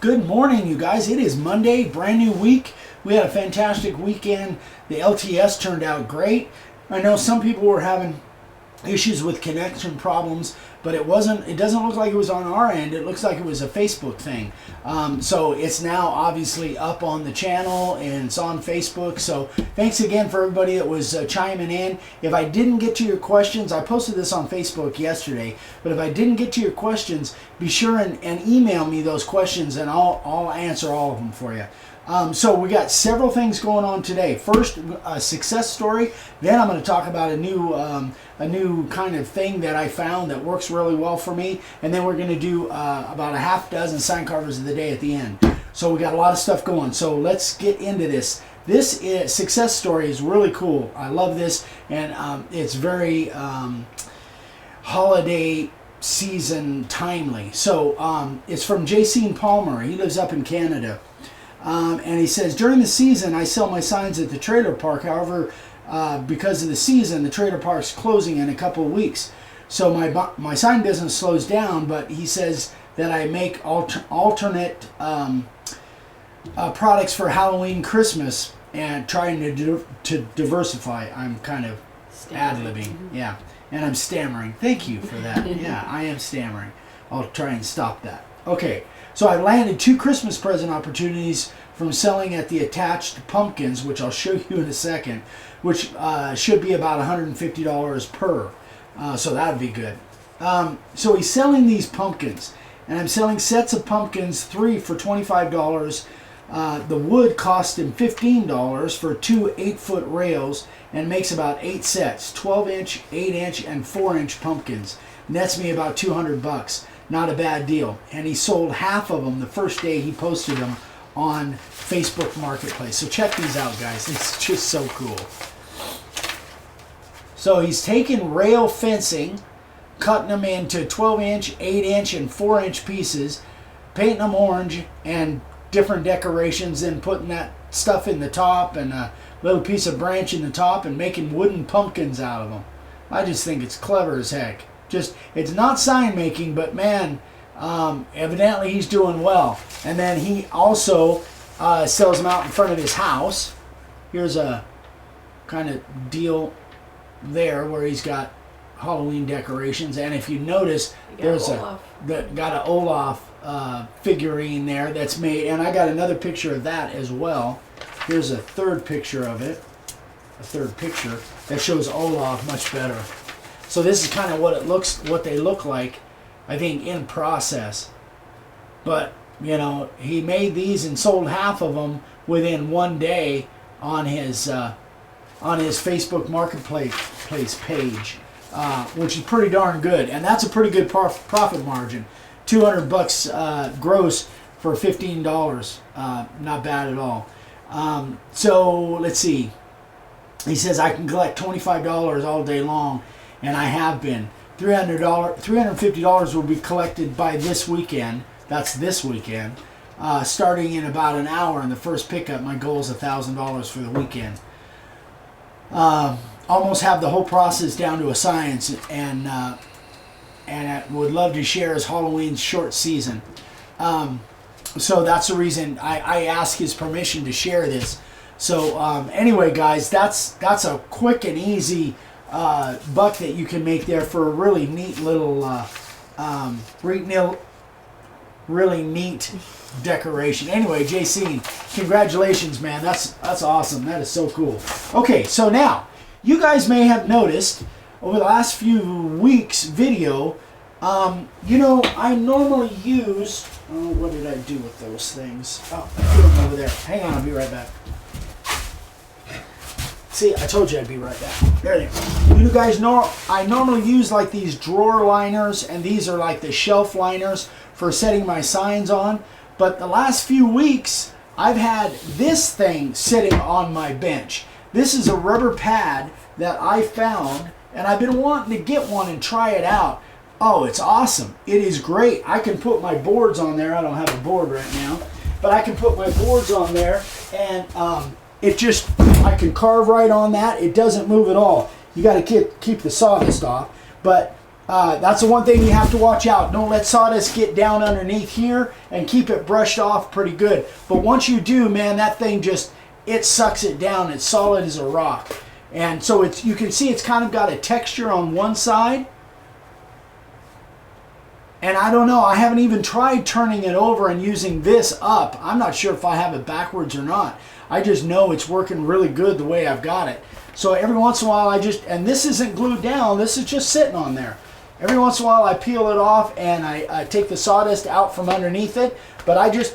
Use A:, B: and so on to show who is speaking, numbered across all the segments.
A: Good morning, you guys. It is Monday, brand new week. We had a fantastic weekend. The LTS turned out great. I know some people were having issues with connection problems, but it doesn't look like it was on our end. It looks like it was a Facebook thing. So it's now obviously up on the channel and it's on Facebook. So thanks again for everybody that was chiming in. If I didn't get to your questions, I posted this on Facebook yesterday, but if I didn't get to your questions, be sure and email me those questions and I'll answer all of them for you. So we got several things going on today. First, a success story. Then I'm going to talk about a new kind of thing that I found that works really well for me. And then we're going to do about a half dozen sign carvers of the day at the end. So we got a lot of stuff going. So let's get into this. This success story is really cool. I love this, and it's very holiday season timely. So it's from J.C. Palmer. He lives up in Canada. And he says, during the season, I sell my signs at the trailer park. However, because of the season, the trailer park's closing in a couple of weeks. So my sign business slows down, but he says that I make alternate products for Halloween, Christmas, and trying to diversify. I'm kind of ad-libbing. Yeah, and I'm stammering. Thank you for that. Yeah, I am stammering. I'll try and stop that. Okay. So I landed 2 Christmas present opportunities from selling at the attached pumpkins, which I'll show you in a second, which should be about $150 per. So that would be good. So he's selling these pumpkins, and I'm selling sets of pumpkins, 3 for $25. The wood cost him $15 for 2 8-foot rails and makes about 8 sets, 12-inch, 8-inch, and 4-inch pumpkins. Nets me about $200. Not a bad deal. And he sold half of them the first day he posted them on Facebook Marketplace. So check these out, guys. It's just so cool. So he's taking rail fencing, cutting them into 12-inch, 8-inch, and 4-inch pieces, painting them orange and different decorations, then putting that stuff in the top and a little piece of branch in the top and making wooden pumpkins out of them. I just think it's clever as heck. It's not sign making, but man, evidently he's doing well. And then he also sells them out in front of his house. Here's a kind of deal there where he's got Halloween decorations. And if you notice, there's got an Olaf figurine there that's made. And I got another picture of that as well. Here's a third picture of it. A third picture that shows Olaf much better. So this is kind of what they look like, I think, in process. But, you know, he made these and sold half of them within one day on his Facebook Marketplace page, which is pretty darn good. And that's a pretty good profit margin. $200 gross for $15. Not bad at all. So let's see. He says I can collect $25 all day long. And I have been. $350 will be collected by this weekend. That's this weekend. Starting in about an hour in the first pickup. My goal is $1,000 for the weekend. Almost have the whole process down to a science, and I would love to share his Halloween short season. So that's the reason I asked his permission to share this. So anyway, guys, that's a quick and easy buck that you can make there for a really neat little really neat decoration. Anyway, JC, congratulations, man. That's awesome. That is so cool. Okay, so now you guys may have noticed over the last few weeks video, you know, I normally use what did I do with those things? Oh, I put them over there. Hang on, I'll be right back. See, I told you I'd be right back. There they are. You guys know I normally use like these drawer liners, and these are like the shelf liners for setting my signs on. But the last few weeks, I've had this thing sitting on my bench. This is a rubber pad that I found, and I've been wanting to get one and try it out. Oh, it's awesome. It is great. I can put my boards on there. I don't have a board right now, but I can put my boards on there, and I can carve right on that. It doesn't move at all. You got to keep the sawdust off, but That's the one thing you have to watch out. Don't let sawdust get down underneath here, and keep it brushed off pretty good. But once you do, man, that thing just, it sucks it down. It's solid as a rock. And so it's, you can see it's kind of got a texture on one side. And I don't know, I haven't even tried turning it over and using this up. I'm not sure if I have it backwards or not. I just know it's working really good the way I've got it. So every once in a while and this isn't glued down, this is just sitting on there. Every once in a while I peel it off and I take the sawdust out from underneath it. But I just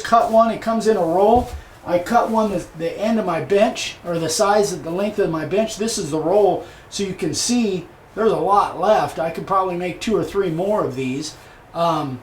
A: cut one, it comes in a roll. I cut one the end of my bench, or the size of the length of my bench. This is the roll, so you can see there's a lot left. I could probably make 2 or 3 more of these. Can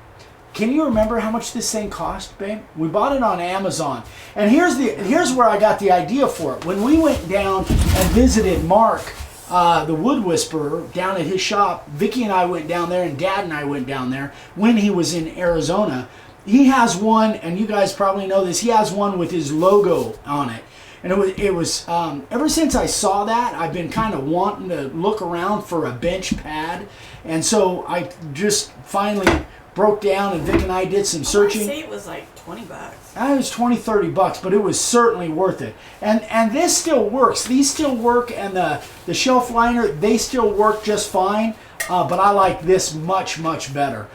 A: you remember how much this thing cost, babe? We bought it on Amazon. And here's where I got the idea for it. When we went down and visited Mark, the wood whisperer, down at his shop, Vicki and I went down there, and Dad and I went down there when he was in Arizona. He has one, and you guys probably know this, he has one with his logo on it. And it was ever since I saw that, I've been kind of wanting to look around for a bench pad. And so I just finally broke down, and Vic and I did some searching.
B: I say it was like $20.
A: It was $20-$30, but it was certainly worth it. And this still works. These still work, and the shelf liner, they still work just fine. But I like this much, much better.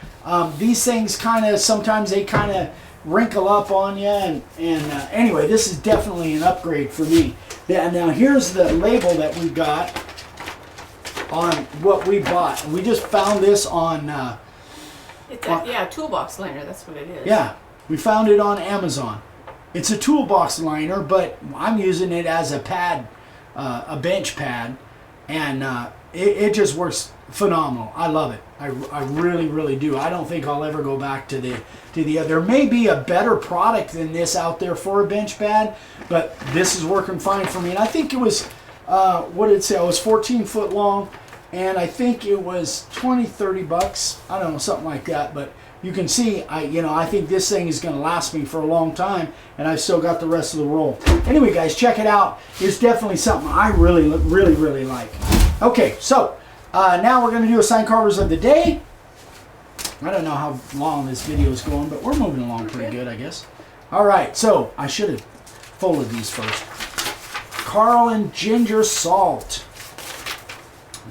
A: These things sometimes they kind of wrinkle up on you, and anyway, this is definitely an upgrade for me. Now here's the label that we got on what we bought. We just found this on
B: toolbox liner, that's what it is.
A: Yeah, we found it on Amazon. It's a toolbox liner, but I'm using it as a pad, a bench pad, and it just works phenomenal. I love it. I really, really do. I don't think I'll ever go back to the other. There may be a better product than this out there for a bench pad, but this is working fine for me. And I think it was, what did it say? It was 14 foot long, and I think it was $20-$30. I don't know, something like that. But you can see, I think this thing is going to last me for a long time, and I've still got the rest of the roll. Anyway, guys, check it out. It's definitely something I really, really, really like. Okay, so now we're going to do a sign carvers of the day. I don't know how long this video is going, but we're moving along pretty good, I guess. All right, so I should have folded these first. Carl and Ginger Salt.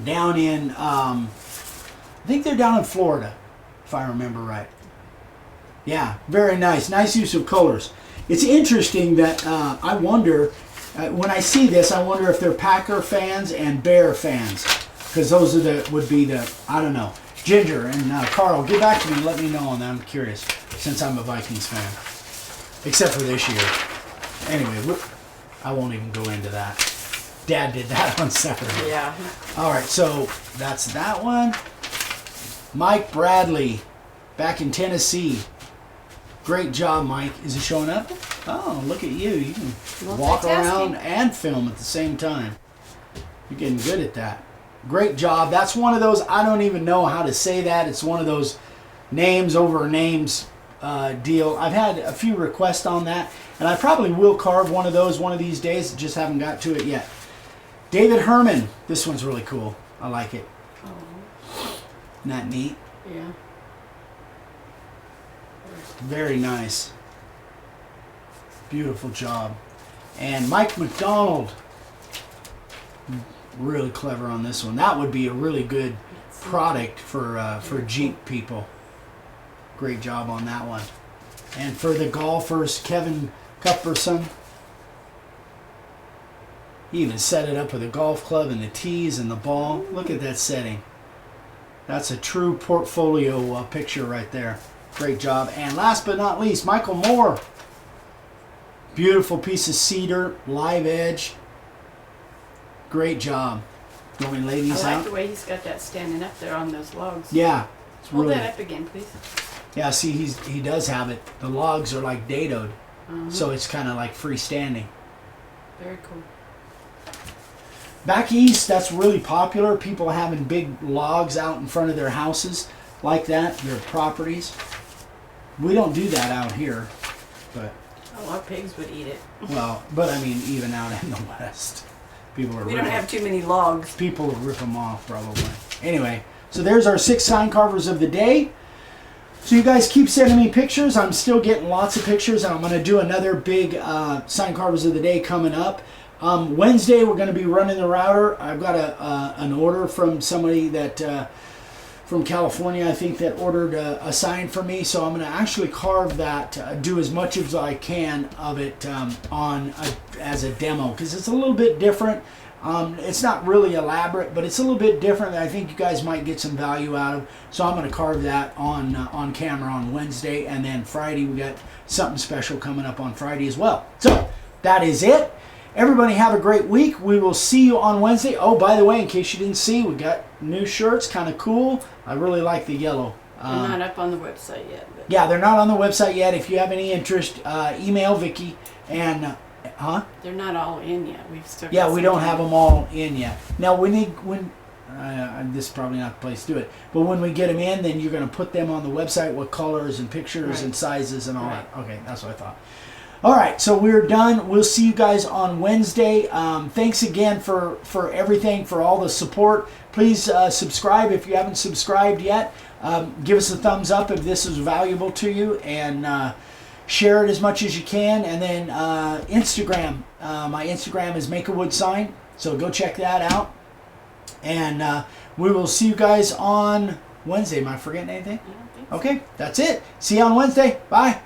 A: Down in, I think they're down in Florida, if I remember right. Yeah, very nice. Nice use of colors. It's interesting that I wonder, when I see this, I wonder if they're Packer fans and Bear fans. Because those are I don't know. Ginger and Carl, get back to me and let me know on that. I'm curious, since I'm a Vikings fan. Except for this year. Anyway, I won't even go into that. Dad did that on Saturday.
B: Yeah.
A: All right, so that's that one. Mike Bradley, back in Tennessee. Great job, Mike. Is he showing up? Oh, look at you. You can walk around and film at the same time. You're getting good at that. Great job. That's one of those, I don't even know how to say that. It's one of those names over names deal. I've had a few requests on that, and I probably will carve one of those one of these days. Just haven't got to it yet. David Herman. This one's really cool. I like it.
B: Oh.
A: Isn't that neat?
B: Yeah.
A: Very nice. Beautiful job. And Mike McDonald. Really clever on this one. That would be a really good product for Jeep people. Great job on that one. And for the golfers, Kevin Cuthbertson. He even set it up with a golf club and the tees and the ball. Look at that setting. That's a true portfolio picture right there. Great job. And last but not least, Michael Moore. Beautiful piece of cedar, live edge. Great job. You want me to lay these out?
B: I like the way he's got that standing up there on those logs.
A: Yeah.
B: Hold that up again, please.
A: Yeah, see, he does have it. The logs are like dadoed, so it's kind of like freestanding.
B: Very cool.
A: Back east, that's really popular. People having big logs out in front of their houses like that, their properties. We don't do that out here, but...
B: Oh, our pigs would eat it.
A: Well, but I mean, even out in the west. We don't
B: have too many logs.
A: People will rip them off, probably. Anyway, So there's our 6 sign carvers of the day. So you guys keep sending me pictures. I'm still getting lots of pictures, and I'm going to do another big sign carvers of the day coming up. Wednesday, we're going to be running the router. I've got an order from somebody that from California, I think, that ordered a sign for me. So I'm going to actually carve that, do as much as I can of it as a demo, because it's a little bit different. It's not really elaborate, but it's a little bit different that I think you guys might get some value out of. So I'm going to carve that on camera on Wednesday, and then Friday we got something special coming up on Friday as well. So that is it. Everybody have a great week. We will see you on Wednesday. Oh, by the way, in case you didn't see, we got new shirts, kind of cool. I really like the yellow.
B: They're not up on the website yet. But.
A: Yeah, they're not on the website yet. If you have any interest, email Vicky and...
B: They're not all in yet. We've still.
A: Yeah, we don't have them all in yet. Now, this is probably not the place to do it. But when we get them in, then you're going to put them on the website with colors and pictures and sizes and all that. Okay, that's what I thought. All right, so we're done. We'll see you guys on Wednesday. Thanks again for everything, for all the support. Please subscribe if you haven't subscribed yet. Give us a thumbs up if this is valuable to you, and share it as much as you can. And then Instagram. My Instagram is Make a Wood Sign, so go check that out. And we will see you guys on Wednesday. Am I forgetting anything?
B: I don't think so.
A: Okay, that's it. See you on Wednesday. Bye.